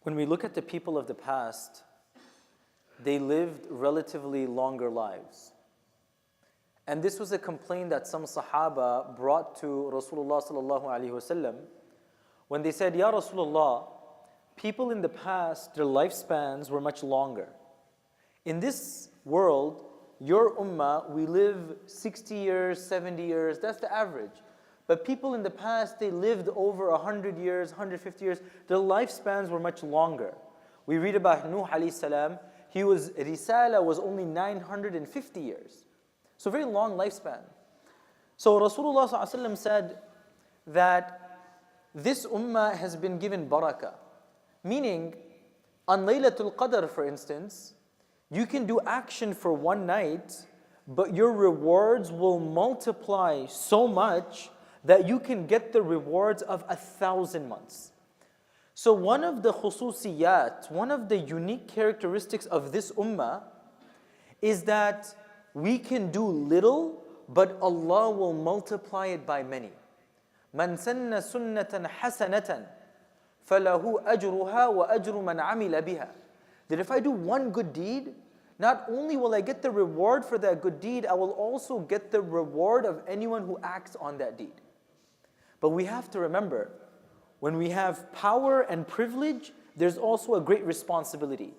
When we look at the people of the past, they lived relatively longer lives. And this was a complaint that some Sahaba brought to Rasulullah sallallahu alaihi wasallam when they said, Ya Rasulullah, people in the past, their lifespans were much longer. In this world, your ummah, we live 60 years, 70 years, that's the average. But people in the past, they lived over 100 years, 150 years. Their lifespans were much longer. We read about Nuh alayhi salam. Risala was only 950 years. So very long lifespan. So Rasulullah sallallahu alaihi wasallam said that this ummah has been given barakah. Meaning, on Laylatul Qadr, for instance, you can do action for one night, but your rewards will multiply so much that you can get the rewards of 1,000 months. So one of the khususiyat, one of the unique characteristics of this ummah is that we can do little, but Allah will multiply it by many. مَنْ سَنَّ سُنَّةً حَسَنَةً فَلَهُ أَجْرُهَا وَأَجْرُ مَنْ عَمِلَ بِهَا. That if I do one good deed, not only will I get the reward for that good deed, I will also get the reward of anyone who acts on that deed. But we have to remember, when we have power and privilege, there's also a great responsibility.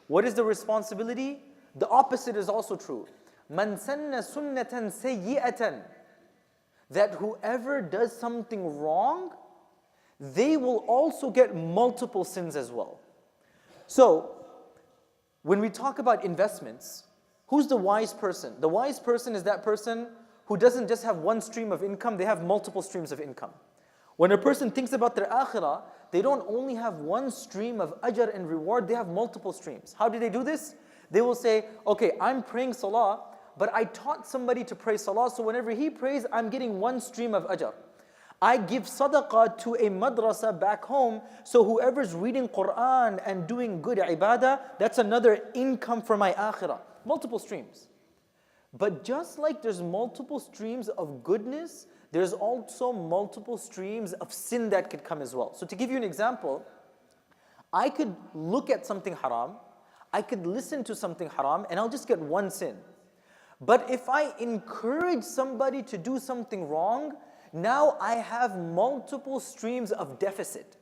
What is the responsibility? The opposite is also true. مَنْ سَنَّ سُنَّةً سَيِّئَةً. That whoever does something wrong, they will also get multiple sins as well. So, when we talk about investments, who's the wise person? The wise person is that person who doesn't just have one stream of income, they have multiple streams of income. When a person thinks about their akhirah, they don't only have one stream of ajr and reward, they have multiple streams. How do they do this? They will say, okay, I'm praying salah, but I taught somebody to pray salah, so whenever he prays, I'm getting one stream of ajr. I give sadaqah to a madrasa back home, so whoever's reading Quran and doing good ibadah, that's another income for my akhirah. Multiple streams. But just like there's multiple streams of goodness, there's also multiple streams of sin that could come as well. So to give you an example, I could look at something haram, I could listen to something haram, and I'll just get one sin. But if I encourage somebody to do something wrong, now I have multiple streams of deficit.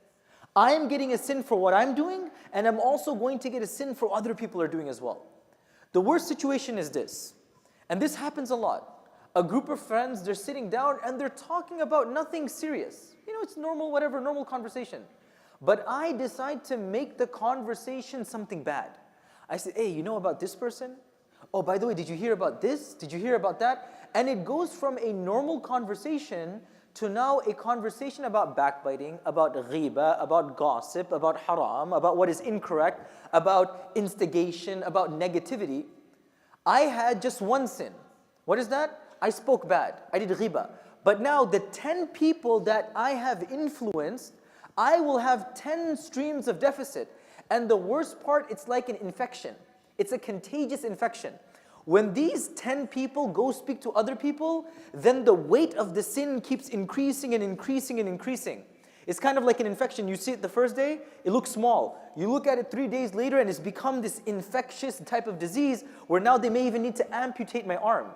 I am getting a sin for what I'm doing, and I'm also going to get a sin for other people are doing as well. The worst situation is this, and this happens a lot. A group of friends, they're sitting down and they're talking about nothing serious. You know, it's normal, whatever, normal conversation. But I decide to make the conversation something bad. I say, hey, you know about this person? Oh, by the way, did you hear about this? Did you hear about that? And it goes from a normal conversation to now a conversation about backbiting, about ghiba, about gossip, about haram, about what is incorrect, about instigation, about negativity. I had just one sin. What is that? I spoke bad. I did ghiba. But now the 10 people that I have influenced, I will have 10 streams of deficit. And the worst part, it's like an infection. It's a contagious infection. When these 10 people go speak to other people, then the weight of the sin keeps increasing and increasing and increasing. It's kind of like an infection. You see it the first day, it looks small. You look at it 3 days later and it's become this infectious type of disease where now they may even need to amputate my arm.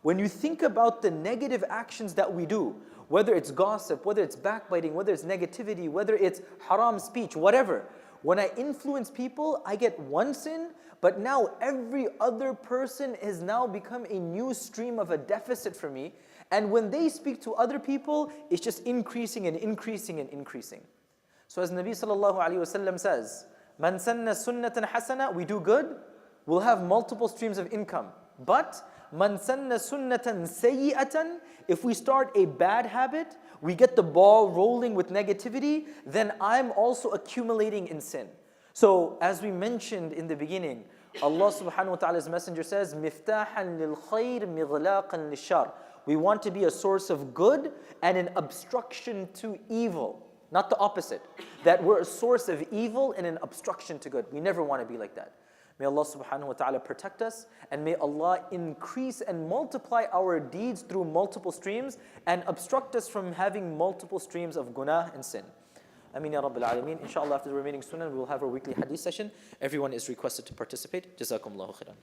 When you think about the negative actions that we do, whether it's gossip, whether it's backbiting, whether it's negativity, whether it's haram speech, whatever, when I influence people, I get one sin, but now every other person has now become a new stream of a deficit for me. And when they speak to other people, it's just increasing and increasing and increasing. So as Nabi sallallahu alaihi wasallam says, "Man sanna sunnatan hasana," we do good, we'll have multiple streams of income. But man sanna sunnatan sayyi'atan, if we start a bad habit, we get the ball rolling with negativity, then I'm also accumulating in sin. So as we mentioned in the beginning, Allah subhanahu wa ta'ala's messenger says, "Miftahan lil khayr mighlaqan lishar." We want to be a source of good and an obstruction to evil. Not the opposite. That we're a source of evil and an obstruction to good. We never want to be like that. May Allah subhanahu wa ta'ala protect us, and may Allah increase and multiply our deeds through multiple streams and obstruct us from having multiple streams of gunah and sin. Ameen ya Rabbil Alameen. Inshallah, after the remaining sunnah, we will have our weekly hadith session. Everyone is requested to participate. Jazakumullahu khairan.